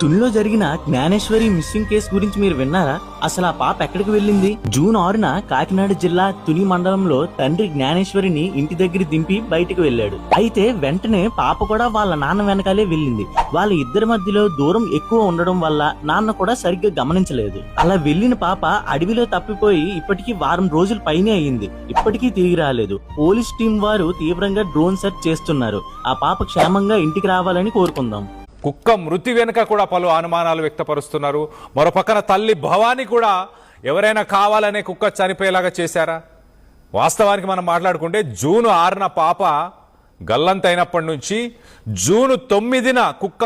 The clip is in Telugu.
తునిలో జరిగిన జ్ఞానేశ్వరి మిస్సింగ్ కేసు గురించి మీరు విన్నారా? అసలు ఆ పాప ఎక్కడికి వెళ్ళింది? జూన్ 6న కాకినాడ జిల్లా తుని మండలంలో తండ్రి జ్ఞానేశ్వరిని ఇంటి దగ్గర దింపి బయటకు వెళ్ళాడు. అయితే వెంటనే పాప కూడా వాళ్ళ నాన్న వెనకాలే వెళ్ళింది. వాళ్ళ ఇద్దరి మధ్యలో దూరం ఎక్కువ ఉండడం వల్ల నాన్న కూడా సరిగ్గా గమనించలేదు. అలా వెళ్లిన పాప అడవిలో తప్పిపోయి ఇప్పటికీ వారం రోజుల పైనే అయింది. ఇప్పటికీ తిరిగి రాలేదు. పోలీస్ టీం వారు తీవ్రంగా డ్రోన్ సెర్చ్ చేస్తున్నారు. ఆ పాప క్షేమంగా ఇంటికి రావాలని కోరుకుందాం. కుక్క మృతి వెనుక కూడా పలు అనుమానాలు వ్యక్తపరుస్తున్నారు. మరోపక్కన తల్లి భవానీ కూడా ఎవరైనా కావాలనే కుక్క చనిపోయేలాగా చేశారా? వాస్తవానికి మనం మాట్లాడుకుంటే జూన్ 6న పాప గల్లంతైనప్పటి నుంచి జూన్ 9న కుక్క